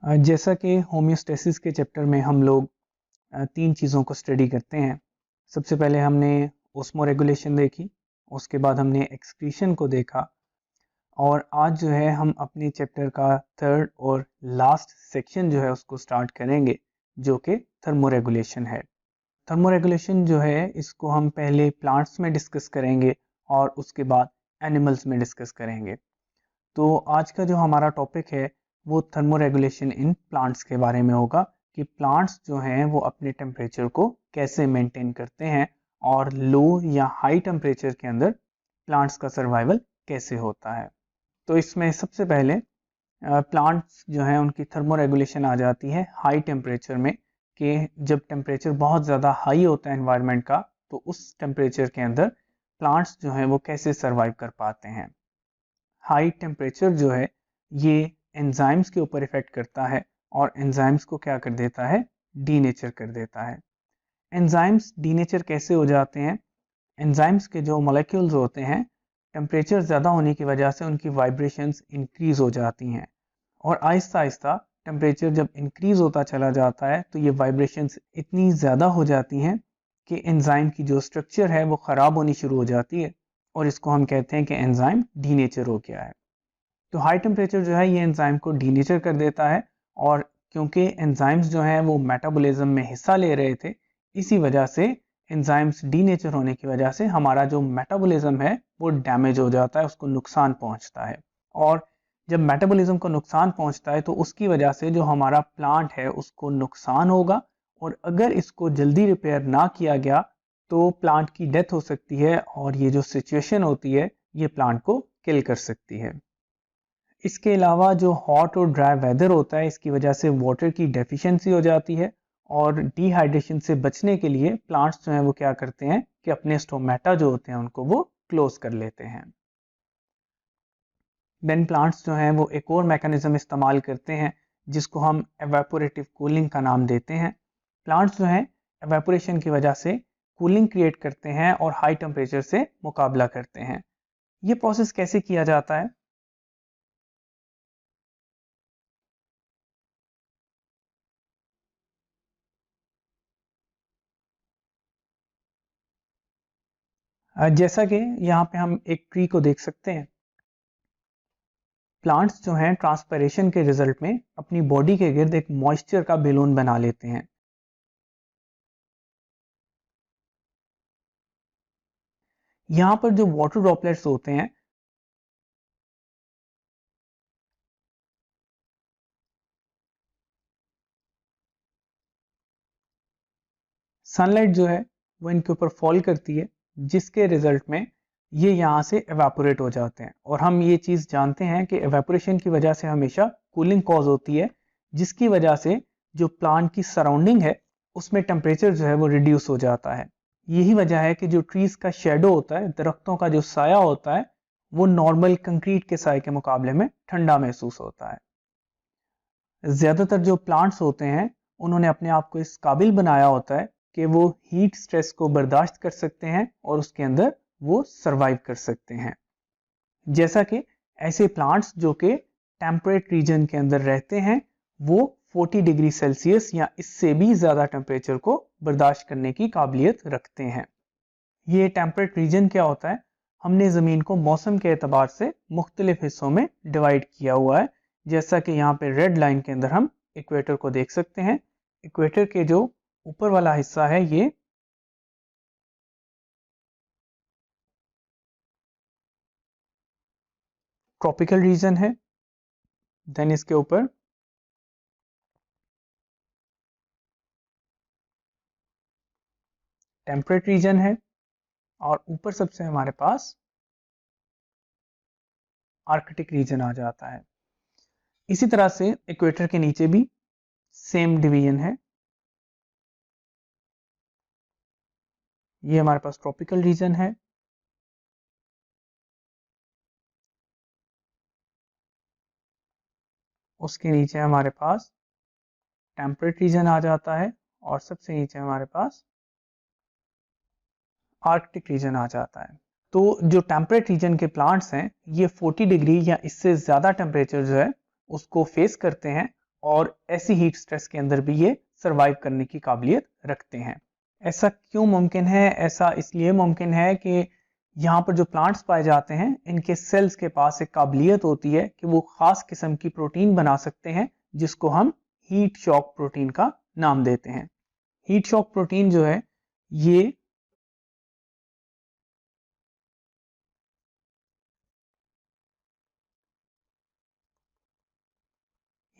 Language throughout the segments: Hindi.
जैसा कि होम्योस्टेसिस के चैप्टर में हम लोग 3 चीज़ों को स्टडी करते हैं। सबसे पहले हमने ऑस्मोरेगुलेशन देखी, उसके बाद हमने एक्सक्रीशन को देखा और आज जो है हम अपने चैप्टर का थर्ड और लास्ट सेक्शन जो है उसको स्टार्ट करेंगे, जो कि थर्मोरेगुलेशन है। थर्मोरेगुलेशन जो है इसको हम पहले प्लांट्स में डिस्कस करेंगे और उसके बाद एनिमल्स में डिस्कस करेंगे। तो आज का जो हमारा टॉपिक है वो थर्मोरेगुलेशन इन प्लांट्स के बारे में होगा कि प्लांट्स जो हैं वो अपने टेम्परेचर को कैसे मेंटेन करते हैं और लो या हाई टेम्परेचर के अंदर प्लांट्स का सर्वाइवल कैसे होता है। तो इसमें सबसे पहले प्लांट्स जो हैं उनकी थर्मोरेगुलेशन आ जाती है हाई टेम्परेचर में, कि जब टेम्परेचर बहुत ज़्यादा हाई होता है एनवायरनमेंट का, तो उस टेम्परेचर के अंदर प्लांट्स जो हैं वो कैसे सर्वाइव कर पाते हैं। हाई टेम्परेचर जो है ये एंजाइम्स के ऊपर इफेक्ट करता है और एंजाइम्स को क्या कर देता है, डीनेचर कर देता है। एंजाइम्स डीनेचर कैसे हो जाते हैं? एंजाइम्स के जो मॉलिक्यूल्स होते हैं, टेम्परेचर ज़्यादा होने की वजह से उनकी वाइब्रेशंस इंक्रीज हो जाती हैं और आहिस्ता आहिस्ता टेम्परेचर जब इंक्रीज होता चला जाता है तो ये वाइब्रेशंस इतनी ज़्यादा हो जाती हैं कि एंजाइम की जो स्ट्रक्चर है वो ख़राब होनी शुरू हो जाती है और इसको हम कहते हैं कि एंजाइम डीनेचर हो गया है। तो हाई टेम्परेचर जो है ये एंजाइम को डीनेचर कर देता है और क्योंकि एंजाइम्स जो हैं वो मेटाबॉलिज्म में हिस्सा ले रहे थे, इसी वजह से एंजाइम्स डीनेचर होने की वजह से हमारा जो मेटाबॉलिज्म है वो डैमेज हो जाता है, उसको नुकसान पहुंचता है। और जब मेटाबॉलिज्म को नुकसान पहुंचता है तो उसकी वजह से जो हमारा प्लांट है उसको नुकसान होगा और अगर इसको जल्दी रिपेयर ना किया गया तो प्लांट की डेथ हो सकती है और ये जो सिचुएशन होती है ये प्लांट को किल कर सकती है। इसके अलावा जो हॉट और ड्राई वेदर होता है इसकी वजह से वाटर की डेफिशिएंसी हो जाती है और डिहाइड्रेशन से बचने के लिए प्लांट्स जो हैं वो क्या करते हैं कि अपने स्टोमेटा जो होते हैं उनको वो क्लोज कर लेते हैं। देन प्लांट्स जो हैं वो एक और मैकेनिज्म इस्तेमाल करते हैं जिसको हम एवेपोरेटिव कूलिंग का नाम देते हैं। प्लांट्स जो हैं एवेपोरेशन की वजह से कूलिंग क्रिएट करते हैं और हाई टेम्परेचर से मुकाबला करते हैं। ये प्रोसेस कैसे किया जाता है? जैसा कि यहाँ पे हम एक ट्री को देख सकते हैं। प्लांट्स जो हैं ट्रांसपिरेशन के रिजल्ट में अपनी बॉडी के गिर्द एक मॉइस्चर का बेलून बना लेते हैं। यहाँ पर जो वाटर ड्रॉपलेट्स होते हैं सनलाइट जो है वो इनके ऊपर फॉल करती है, जिसके रिजल्ट में ये यहाँ से एवेपोरेट हो जाते हैं और हम ये चीज़ जानते हैं कि एवेपोरेशन की वजह से हमेशा कूलिंग कॉज होती है, जिसकी वजह से जो प्लांट की सराउंडिंग है उसमें टेम्परेचर जो है वो रिड्यूस हो जाता है। यही वजह है कि जो ट्रीज का शेडो होता है, दरख्तों का जो साया होता है, वो नॉर्मल कंक्रीट के साए के मुकाबले में ठंडा महसूस होता है। ज़्यादातर जो प्लांट्स होते हैं उन्होंने अपने आप को इस काबिल बनाया होता है कि वो हीट स्ट्रेस को बर्दाश्त कर सकते हैं और उसके अंदर वो सरवाइव कर सकते हैं। जैसा कि ऐसे प्लांट्स जो कि टेम्परेट रीजन के अंदर रहते हैं वो 40 डिग्री सेल्सियस या इससे भी ज़्यादा टेम्परेचर को बर्दाश्त करने की काबिलियत रखते हैं। ये टेम्परेट रीजन क्या होता है? हमने ज़मीन को मौसम के एतबार से मुख्तलिफ हिस्सों में डिवाइड किया हुआ है। जैसा कि यहाँ पे रेड लाइन के अंदर हम इक्वेटर को देख सकते हैं। इक्वेटर के जो ऊपर वाला हिस्सा है ये ट्रॉपिकल रीजन है। देन इसके ऊपर टेम्परेट रीजन है और ऊपर सबसे हमारे पास आर्कटिक रीजन आ जाता है। इसी तरह से इक्वेटर के नीचे भी सेम डिवीजन है। ये हमारे पास ट्रॉपिकल रीजन है। उसके नीचे हमारे पास टेम्परेट रीजन आ जाता है और सबसे नीचे हमारे पास आर्कटिक रीजन आ जाता है। तो जो टेम्परेट रीजन के प्लांट्स हैं ये 40 डिग्री या इससे ज़्यादा टेम्परेचर जो है उसको फेस करते हैं और ऐसी हीट स्ट्रेस के अंदर भी ये सरवाइव करने की काबिलियत रखते हैं। ऐसा क्यों मुमकिन है? ऐसा इसलिए मुमकिन है कि यहाँ पर जो प्लांट्स पाए जाते हैं इनके सेल्स के पास एक काबिलियत होती है कि वो खास किस्म की प्रोटीन बना सकते हैं जिसको हम हीट शॉक प्रोटीन का नाम देते हैं। हीट शॉक प्रोटीन जो है ये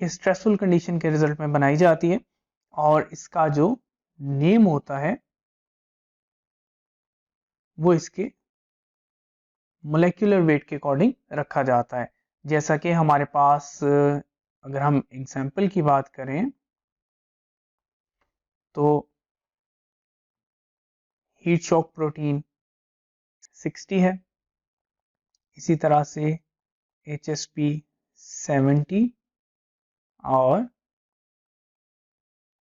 स्ट्रेसफुल कंडीशन के रिजल्ट में बनाई जाती है और इसका जो नेम होता है वो इसके मोलेक्युलर वेट के अकॉर्डिंग रखा जाता है। जैसा कि हमारे पास अगर हम एग्जाम्पल की बात करें तो हीट शॉक प्रोटीन 60 है, इसी तरह से HSP 70 और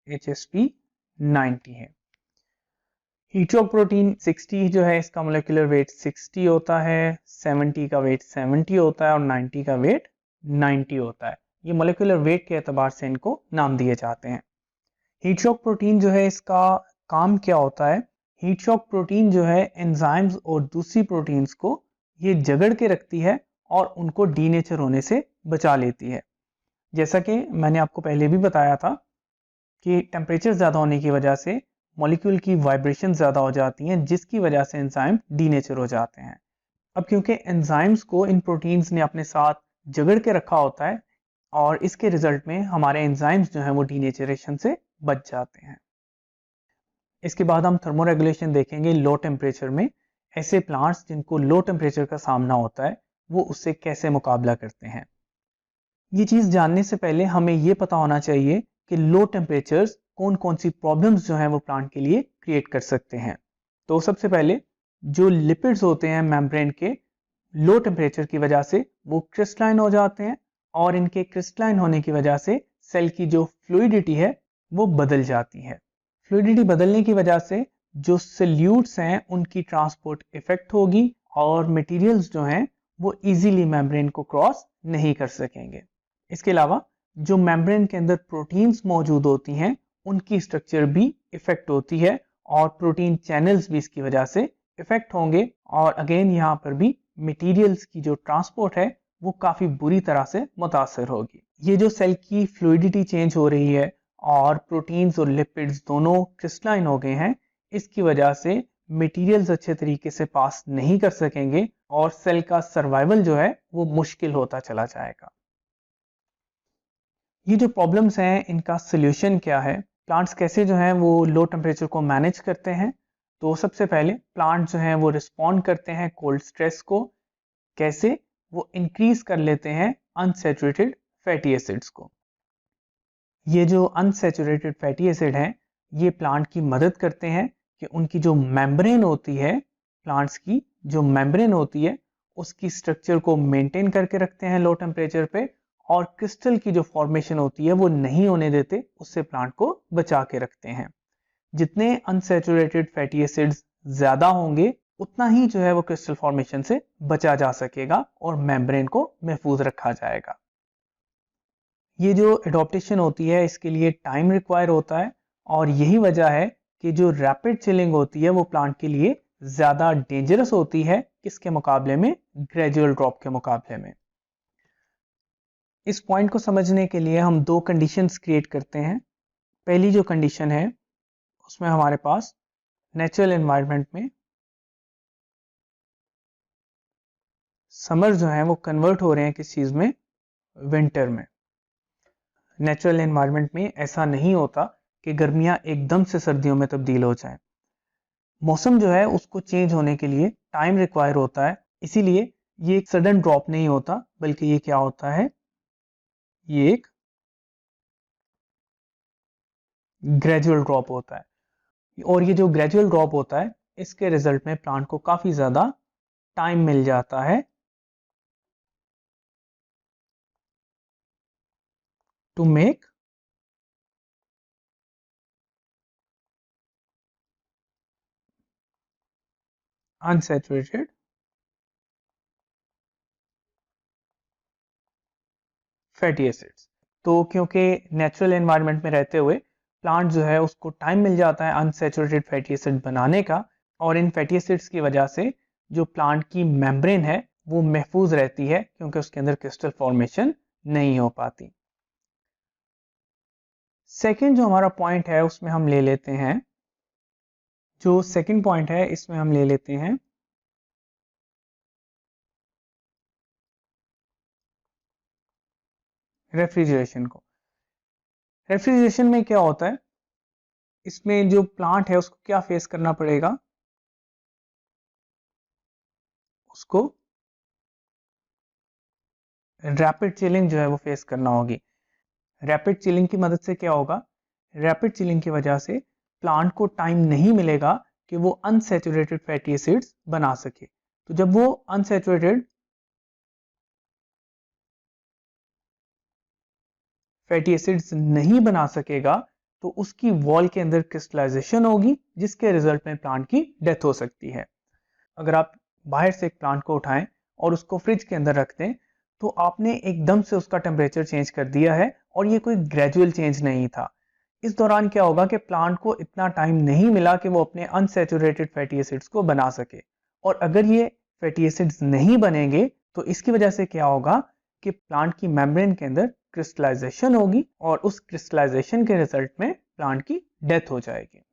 HSP 90 है। हीट शॉक प्रोटीन 60 जो है इसका मोलेकुलर वेट 60 होता है, 70 का वेट 70 होता है और 90 का वेट 90 होता है। ये मोलेकुलर वेट के एतबार से इनको नाम दिए जाते हैं। हीट शॉक प्रोटीन जो है इसका काम क्या होता है? हीट शॉक प्रोटीन जो है एंजाइम्स और दूसरी प्रोटीन्स को ये जगड़ के रखती है और उनको डीनेचर होने से बचा लेती है। जैसा कि मैंने आपको पहले भी बताया था कि टेम्परेचर ज़्यादा होने की वजह से मॉलिक्यूल की वाइब्रेशन ज़्यादा हो जाती हैं जिसकी वजह से एंजाइम डीनेचर हो जाते हैं। अब क्योंकि एंजाइम्स को इन प्रोटीन्स ने अपने साथ जगड़ के रखा होता है और इसके रिजल्ट में हमारे एंजाइम्स जो हैं वो डीनेचरेशन से बच जाते हैं। इसके बाद हम थर्मोरेगुलेशन देखेंगे लो टेम्परेचर में। ऐसे प्लांट्स जिनको लो टेम्परेचर का सामना होता है वो उससे कैसे मुकाबला करते हैं। ये चीज़ जानने से पहले हमें ये पता होना चाहिए कि लो टेम्परेचर्स कौन कौन सी प्रॉब्लम्स जो हैं वो प्लांट के लिए क्रिएट कर सकते हैं। तो सबसे पहले जो लिपिड्स होते हैं मेम्ब्रेन के, लो टेम्परेचर की वजह से वो क्रिस्टलाइन हो जाते हैं और इनके क्रिस्टलाइन होने की वजह से सेल की जो फ्लूइडिटी है वो बदल जाती है। फ्लूइडिटी बदलने की वजह से जो सल्यूट्स हैं उनकी ट्रांसपोर्ट इफेक्ट होगी और मटेरियल्स जो हैं वो इजीली मेम्ब्रेन को क्रॉस नहीं कर सकेंगे। इसके अलावा जो मेम्ब्रेन के अंदर प्रोटीन्स मौजूद होती हैं उनकी स्ट्रक्चर भी इफेक्ट होती है और प्रोटीन चैनल्स भी इसकी वजह से इफेक्ट होंगे और अगेन यहाँ पर भी मटेरियल्स की जो ट्रांसपोर्ट है वो काफ़ी बुरी तरह से मुतासर होगी। ये जो सेल की फ्लूइडिटी चेंज हो रही है और प्रोटीन्स और लिपिड्स दोनों क्रिस्टलाइन हो गए हैं, इसकी वजह से मटेरियल्स अच्छे तरीके से पास नहीं कर सकेंगे और सेल का सर्वाइवल जो है वो मुश्किल होता चला जाएगा। ये जो प्रॉब्लम्स हैं इनका सोल्यूशन क्या है? प्लांट्स कैसे जो हैं वो लो टेम्परेचर को मैनेज करते हैं? तो सबसे पहले प्लांट जो हैं वो रिस्पॉन्ड करते हैं कोल्ड स्ट्रेस को। कैसे? वो इंक्रीज कर लेते हैं अनसैचुरेटेड फैटी एसिड्स को। ये जो अनसैचुरेटेड फैटी एसिड हैं ये प्लांट की मदद करते हैं कि उनकी जो मेम्ब्रेन होती है, प्लांट्स की जो मेम्ब्रेन होती है उसकी स्ट्रक्चर को मेंटेन करके रखते हैं लो टेम्परेचर पे और क्रिस्टल की जो फॉर्मेशन होती है वो नहीं होने देते, उससे प्लांट को बचा के रखते हैं। जितने अनसैचुरेटेड फैटी एसिड्स ज़्यादा होंगे उतना ही जो है वो क्रिस्टल फॉर्मेशन से बचा जा सकेगा और मेम्ब्रेन को महफूज रखा जाएगा। ये जो एडॉप्टेशन होती है इसके लिए टाइम रिक्वायर होता है और यही वजह है कि जो रैपिड चिलिंग होती है वो प्लांट के लिए ज़्यादा डेंजरस होती है किसके मुकाबले में? ग्रेजुअल ड्रॉप के मुकाबले में। इस पॉइंट को समझने के लिए हम दो कंडीशंस क्रिएट करते हैं। पहली जो कंडीशन है उसमें हमारे पास नेचुरल एनवायरनमेंट में समर जो है वो कन्वर्ट हो रहे हैं किस चीज़ में? विंटर में। नेचुरल एनवायरनमेंट में ऐसा नहीं होता कि गर्मियां एकदम से सर्दियों में तब्दील हो जाएं। मौसम जो है उसको चेंज होने के लिए टाइम रिक्वायर होता है, इसीलिए ये एक सडन ड्रॉप नहीं होता बल्कि ये क्या होता है? ये एक ग्रेजुअल ड्रॉप होता है और ये जो ग्रेजुअल ड्रॉप होता है इसके रिजल्ट में प्लांट को काफ़ी ज़्यादा टाइम मिल जाता है to make unsaturated fatty acids. तो क्योंकि नेचुरल एनवायरनमेंट में रहते हुए प्लांट जो है उसको टाइम मिल जाता है अनसैचुरेटेड फैटी एसिड बनाने का, और इन फैटी एसिड्स की वजह से जो प्लांट की मेम्ब्रेन है वो महफूज रहती है क्योंकि उसके अंदर क्रिस्टल फॉर्मेशन नहीं हो पाती। सेकेंड जो हमारा पॉइंट है उसमें हम ले लेते हैं, जो सेकेंड पॉइंट है इसमें हम ले लेते हैं रेफ्रिजरेशन को। रेफ्रिजरेशन में क्या होता है, इसमें जो प्लांट है उसको क्या फेस करना पड़ेगा, उसको रैपिड चिलिंग जो है वो फेस करना होगी। रैपिड चिलिंग की मदद से क्या होगा, रैपिड चिलिंग की वजह से प्लांट को टाइम नहीं मिलेगा कि वो अनसैचुरेटेड फैटी एसिड्स बना सके। तो जब वो अनसैचुरेटेड फैटी एसिड्स नहीं बना सकेगा तो उसकी वॉल के अंदर क्रिस्टलाइजेशन होगी, जिसके रिजल्ट में प्लांट की डेथ हो सकती है। अगर आप बाहर से एक प्लांट को उठाएं और उसको फ्रिज के अंदर रख दें तो आपने एकदम से उसका टेम्परेचर चेंज कर दिया है, और ये कोई ग्रेजुअल चेंज नहीं था। इस दौरान क्या होगा कि प्लांट को इतना टाइम नहीं मिला कि वो अपने अनसैचुरेटेड फैटी एसिड्स को बना सके, और अगर ये फैटी एसिड्स नहीं बनेंगे तो इसकी वजह से क्या होगा कि प्लांट की मेम्ब्रेन के अंदर क्रिस्टलाइजेशन होगी, और उस क्रिस्टलाइजेशन के रिजल्ट में प्लांट की डेथ हो जाएगी।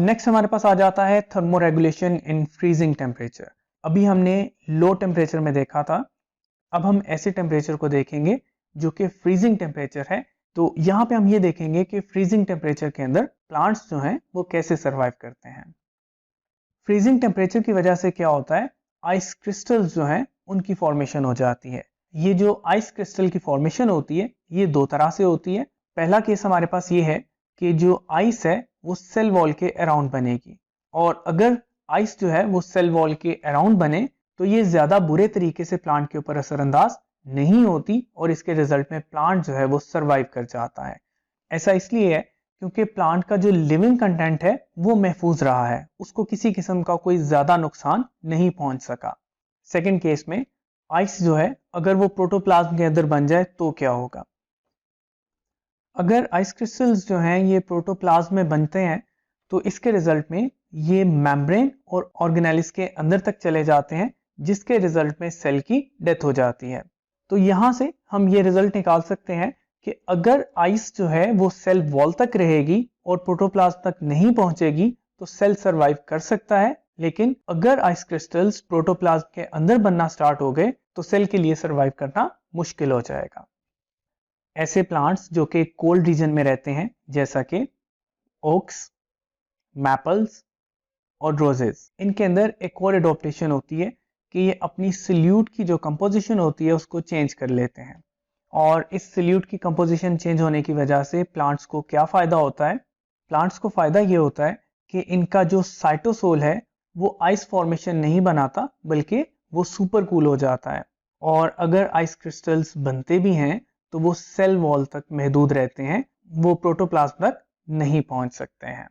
नेक्स्ट हमारे पास आ जाता है थर्मोरेगुलेशन इन फ्रीजिंग टेम्परेचर। अभी हमने लो टेम्परेचर में देखा था, अब हम ऐसे टेम्परेचर को देखेंगे जो कि फ्रीजिंग टेम्परेचर है। तो यहाँ पे हम ये देखेंगे कि फ्रीजिंग टेम्परेचर के अंदर प्लांट्स जो हैं वो कैसे सरवाइव करते हैं। फ्रीजिंग टेम्परेचर की वजह से क्या होता है, आइस क्रिस्टल्स जो हैं उनकी फॉर्मेशन हो जाती है। ये जो आइस क्रिस्टल की फॉर्मेशन होती है ये दो तरह से होती है। पहला केस हमारे पास ये है कि जो आइस है वो सेल वॉल के अराउंड बनेगी, और अगर आइस जो है वो सेल वॉल के अराउंड बने तो ये ज्यादा बुरे तरीके से प्लांट के ऊपर असरअंदाज नहीं होती, और इसके रिजल्ट में प्लांट जो है वो सरवाइव कर जाता है। ऐसा इसलिए है क्योंकि प्लांट का जो लिविंग कंटेंट है वो महफूज रहा है, उसको किसी किस्म का कोई ज्यादा नुकसान नहीं पहुंच सका। सेकेंड केस में आइस जो है अगर वो प्रोटोप्लाज्म के अंदर बन जाए तो क्या होगा, अगर आइस क्रिस्टल्स जो हैं ये प्रोटोप्लाज्म में बनते हैं तो इसके रिजल्ट में ये मेम्ब्रेन और ऑर्गेनेलिस के अंदर तक चले जाते हैं, जिसके रिजल्ट में सेल की डेथ हो जाती है। तो यहां से हम ये रिजल्ट निकाल सकते हैं कि अगर आइस जो है वो सेल वॉल तक रहेगी और प्रोटोप्लाज्म तक नहीं पहुंचेगी तो सेल सरवाइव कर सकता है, लेकिन अगर आइस क्रिस्टल्स प्रोटोप्लाज्म के अंदर बनना स्टार्ट हो गए तो सेल के लिए सरवाइव करना मुश्किल हो जाएगा। ऐसे प्लांट्स जो कि कोल्ड रीजन में रहते हैं जैसा कि ओक्स, मैपल्स और रोजेस, इनके अंदर एक और एडॉप्टेशन होती है कि ये अपनी सल्यूट की जो कंपोजिशन होती है उसको चेंज कर लेते हैं। और इस सल्यूट की कंपोजिशन चेंज होने की वजह से प्लांट्स को क्या फ़ायदा होता है, प्लांट्स को फ़ायदा ये होता है कि इनका जो साइटोसोल है वो आइस फॉर्मेशन नहीं बनाता बल्कि वो सुपर कूल हो जाता है, और अगर आइस क्रिस्टल्स बनते भी हैं तो वो सेल वॉल तक महदूद रहते हैं, वो प्रोटोप्लाज्म तक नहीं पहुंच सकते हैं।